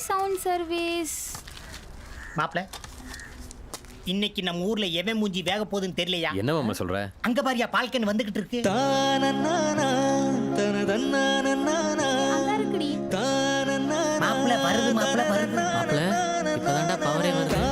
Sound service. மாப்ள, இன்னைக்கு நம்ம ஊர்ல எவன் மூஞ்சி வேக போகுதுன்னு தெரியலையா? என்ன மாமா சொல்ற? அங்க பாரியா பால்கன் வந்துகிட்டு இருக்கு. அங்க இருக்குடி. மாப்ள வருது, மாப்ள வருது. மாப்ள இப்பதான்டா பவரே வருது.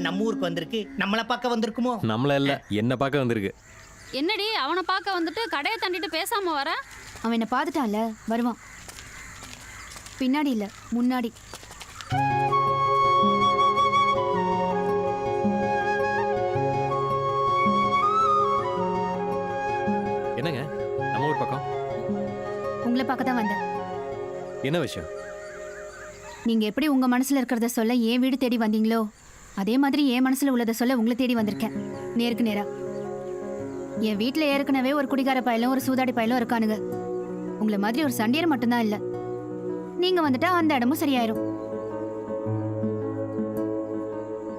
நம்ம ஊருக்கு வந்திருக்கு, நம்மள பார்க்க வந்திருக்குமோ? நம்மள இல்ல, என்ன பார்க்க வந்திருக்கு. என்னடி அவனை பார்க்க வந்துட்டு கடையை தண்டிட்டு பேசாம வர? அவன் என்ன பார்த்துட்டான்ல, வருவான். பின்னாடி இல்ல, முன்னாடி. என்னங்க நம்ம ஊர் பக்கம்? உங்களை பார்க்க தான் வந்தேன். என்ன விஷயம்? நீங்க எப்படி உங்க மனசுல இருக்கிறத சொல்ல என் வீடு தேடி வந்தீங்களோ, அதே மாதிரி என் மனசுல உள்ளதை சொல்ல உங்களை தேடி வந்திருக்கேன், நேருக்கு நேரா. என் வீட்டுல ஏற்கனவே ஒரு குடிகார பயலும் ஒரு சூதாடி பயலும் இருக்கானுங்க. உங்களை மாதிரி ஒரு சண்டியர் மட்டும்தான் இல்ல. நீங்க வந்துட்டா அந்த இடமும் சரியாயிரும்.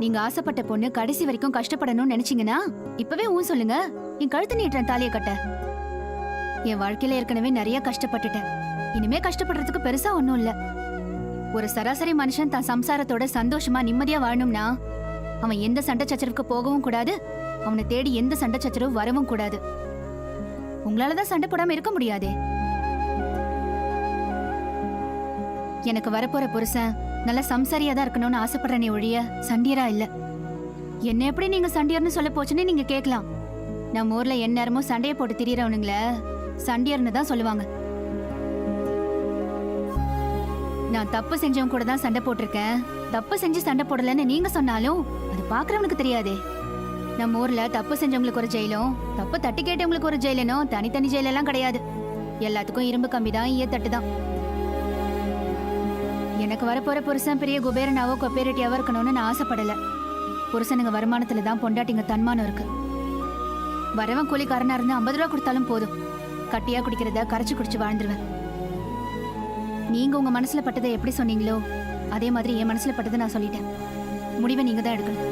நீங்க ஆசைப்பட்ட பொண்ணு கடைசி வரைக்கும் கஷ்டப்படணும்னு நினைச்சீங்கன்னா இப்பவே ஊன் சொல்லுங்க, என் கழுத்து நீட்டுறேன் தாலியை கட்ட. என் வாழ்க்கையில ஏற்கனவே நிறைய கஷ்டப்பட்டுட்டேன், இனிமே கஷ்டப்படுறதுக்கு பெருசா ஒண்ணும் இல்ல. ஒரு சராசரி மனுஷன் தான் சம்சாரத்தோட சந்தோஷமா நிம்மதியா வாழணும்னா அவன் எந்த சண்டை சச்சரவுக்கு போகவும் கூடாது, அவனை தேடி எந்த சண்டை சச்சரவு வரவும் கூடாது. உங்களாலதான் சண்டை போடாம இருக்க முடியாதே. எனக்கு வரப்போற புருஷன் நல்ல சம்சாரியா தான் இருக்கணும்னு ஆசைப்படுறேனே ஒழிய சண்டியரா இல்ல. என்ன எப்படி நீங்க சண்டியர்னு சொல்ல போச்சுன்னு நீங்க கேட்கலாம். நம்ம ஊர்ல எந்நேரமும் சண்டையை போட்டு திரியறவனுங்கள சண்டியர்னு தான் சொல்லுவாங்க. நான் தப்பு செஞ்சவங்க கூட தான் சண்டை போட்டிருக்கேன். தப்பு செஞ்சு சண்டை போடலன்னு நீங்க சொன்னாலும் அது பாக்குறவனுக்கு தெரியாதே. நம்ம ஊர்ல தப்பு செஞ்சவங்களுக்கு ஒரு ஜெயிலும் தப்பு தட்டி கேட்டவங்களுக்கு ஒரு ஜெயிலனும் தனித்தனி ஜெயிலெல்லாம் கிடையாது. எல்லாத்துக்கும் இரும்பு கம்பி தான், ஈயத்தட்டு தான். எனக்கு வரப்போற புருஷன் பெரிய குபேரனாவோ கொப்பேரட்டியாவோ இருக்கணும்னு நான் ஆசைப்படல. புருஷனுங்க வருமானத்துல தான் பொண்டாட்டிங்க தன்மானம் இருக்கு. வரவன் கூலிக்காரனா இருந்து 50 ரூபா கொடுத்தாலும் போதும், கட்டியா குடிக்கிறத கரைச்சு குடிச்சு வாழ்ந்துருவேன். நீங்க உங்க மனசுல பட்டதை எப்படி சொன்னீங்களோ அதே மாதிரி என் மனசுல பட்டதை நான் சொல்லிட்டேன். முடிவை நீங்க தான் எடுக்கணும்.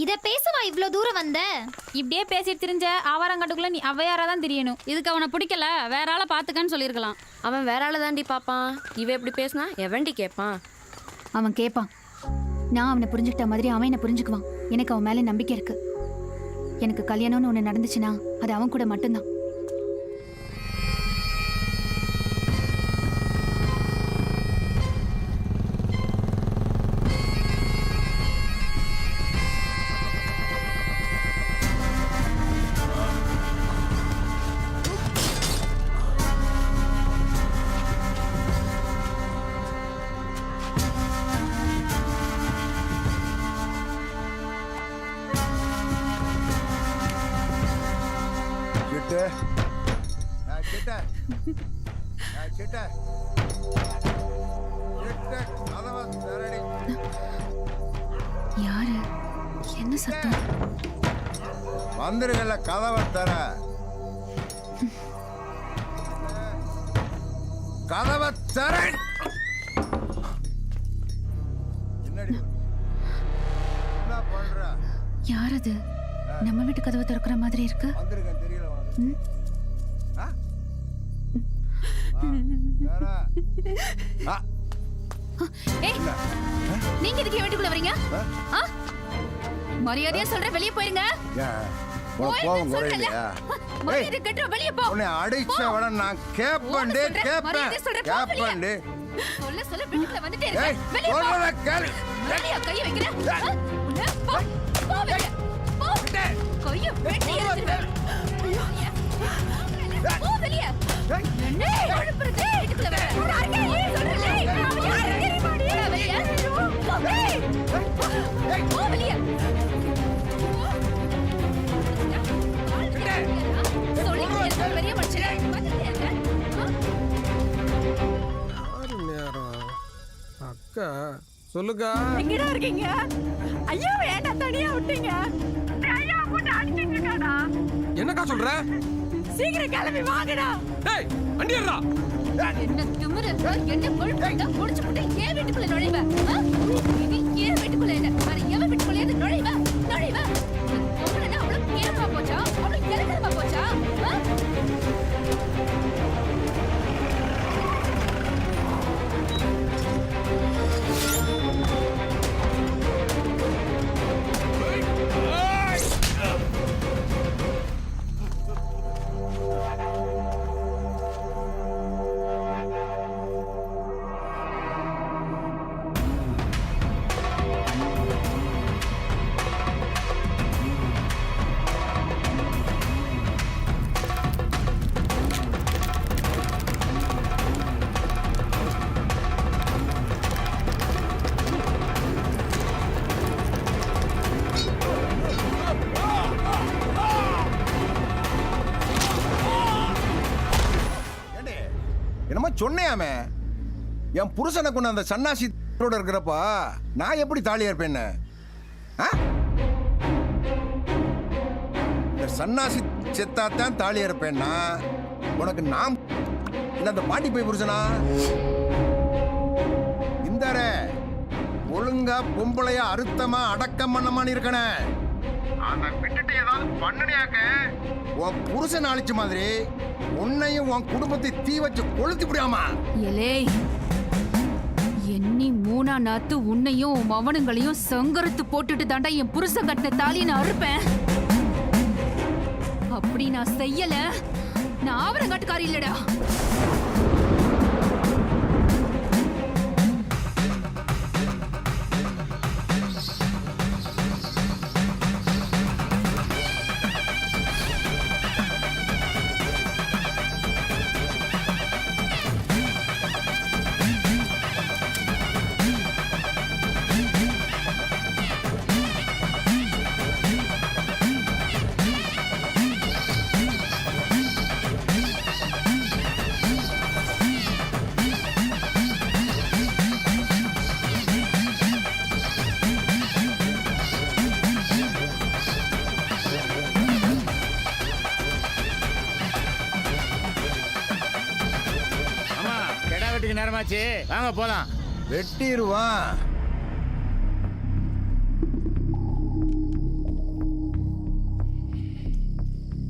இத பேசவா இவ்ளோ தூரம் வந்த? இப்படியே பேசிட்டு திரிஞ்ச ஆவாரங்காட்டுக்குள்ள நீ அவ்வையாரா தான் தெரியணும். இதுக்கு அவனை பிடிக்கல, வேற ஆளை பாத்துக்கன்னு சொல்லியிருக்கலாம். அவன் வேற ஆளை தாண்டி பாப்பான். இவ எப்படி பேசினா எவன்டி கேட்பான்? அவன் கேட்பான். நான் அவனை புரிஞ்சுக்கிட்ட மாதிரி அவன் என்ன புரிஞ்சுக்குவான். எனக்கு அவன் மேல நம்பிக்கை இருக்கு. எனக்கு கல்யாணம்னு ஒண்ணு நடந்துச்சுன்னா அது அவன் கூட மட்டும்தான். யாரு? என்ன சத்தம்? வந்துருங்கல்ல, கதவை தர. கதவை தர. என்னடி என்ன பண்ற? யார் அது? நம்ம வீட்டு கதவை திறக்கிற மாதிரி இருக்கு. வந்திருக்கேன் தெரியல. நீங்க இதுக்கு வீட்டுக்குள்ள வரீங்க? மரியாதையா சொல்ற, வெளியே போயிருங்க. மரியாதை கட்ட வெளியே போ. உன்னை அடிச்ச விட நான் கேப்பண்டே கேப்பேன். சொல்ல சொல்ல வீட்டுக்குள்ள வந்துட்டே இருக்க. வெளியே போ. சொல்றத கேளு. வெளியே கை வைக்கிற. போ. போ வெளியே. போ. கைய வெட்டி எறிஞ்சிடுவேன். போ வெளியே. என்ன அழுப்புறதே? வீட்டுக்குள்ள வர. யாரே சொல்றலே? யாரே தெரியுமாடி? வெளியே. போ வெளியே. சொல்லி பெரிய மனுஷன் வந்துட்டே இருக்க. அக்கா சொல்லுக்கா. எங்கடா இருக்கீங்க? ஐயோ வேண்டாம், தனியா விட்டீங்க. ஐயோ போட்டு அடிச்சிட்டு இருக்காடா. என்னக்கா சொல்ற? சீக்கிரம் கிளம்பி வாங்கடா. டேய் வண்டி ஏறா. என்ன திமிரு, என்ன கொழுப்பு முடிச்சு போட்டு ஏன் வீட்டுக்குள்ள நுழைவ? இது ஏன் வீட்டுக்குள்ள என்ன? அது எவன் வீட்டுக்குள்ள நுழைவ? நுழைவ பொம்பளைன்னா அவ்வளவு கேவலமா போச்சா? அவ்வளவு இலக்கணமா போச்சா? ஏண்டே, என்னமோ சொன்னேயாமே என் புருஷனை கொண்டு அந்த சன்னாசி இருக்கிறப்பா நான் எப்படி தாலியா இருப்பேன்னு? ஆ? இந்த சன்னாசி செத்தாத்தான் தாலியா இருப்பேன்னா உனக்கு நான் இல்ல அந்த பாண்டி போய் புருஷனா? இந்தார ஒழுங்கா பொம்பளையா அறுத்தமா அடக்கம் பண்ணமான்னு இருக்கனே. அதை விட்டுட்டு ஏதாவது பண்ணனியாக்க உன் புருஷன் அழிச்ச மாதிரி உன்னையும் உன் குடும்பத்தை தீ வச்சு கொளுத்தி விடாமா? எலே எண்ணி மூணா நாத்து உன்னையும் உன் மவனுங்களையும் சங்கரத்து போட்டுட்டு தாண்டா என் புருஷன் கட்டின தாலியை நான் அறுப்பேன். அப்படி நான் செய்யல, நான் ஆவரங்காட்டுக்காரி இல்லடா. நேரமாச்சு, வாங்க போலாம். வெட்டிடுவான்.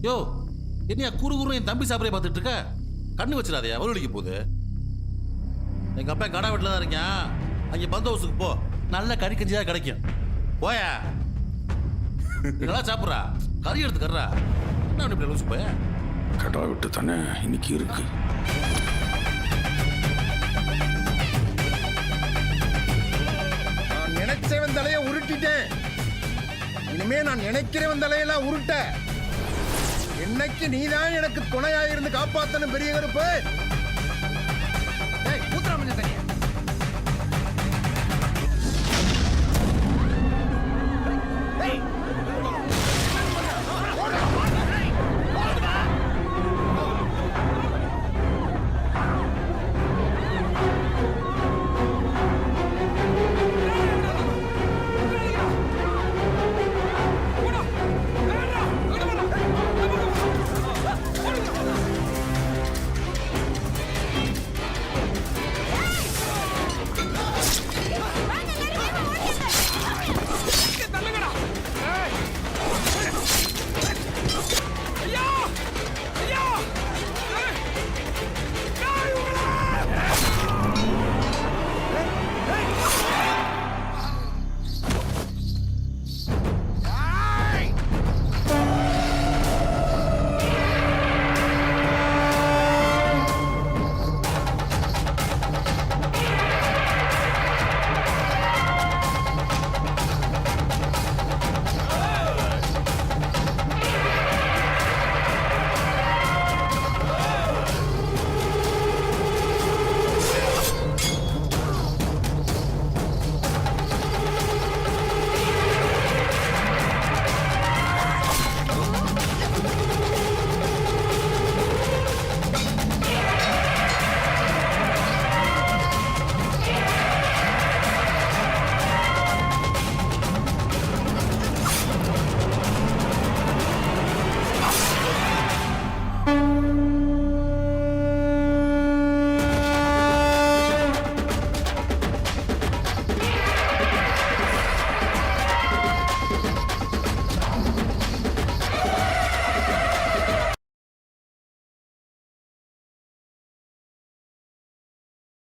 யோ என்னையா குறு குறு என் தம்பி சாப்பிட பார்த்துட்டு இருக்க? கண்ணு வச்சிடாதயா, வலுவலிக்க போகுது. எங்க அப்பா கடை வீட்டில் தான் இருக்கேன், அங்கே பந்தோபஸ்துக்கு போ, நல்ல கறி கஞ்சி தான் கிடைக்கும். போயா நல்லா சாப்பிட்றா, கறி எடுத்து கர்றா. என்ன இப்படி லூசு போய? கடை விட்டு தானே இன்னைக்கு இருக்கு. நான் நினைச்சவன் தலைய உருட்டிட்டேன், இனிமே நான் நினைக்கிறவன் தலையெல்லாம் உருட்ட. என்னைக்கு நீதான் எனக்கு துணையாக இருந்து காப்பாத்தணும் பெரிய கருப்பு. ஊத்துறாம தனியா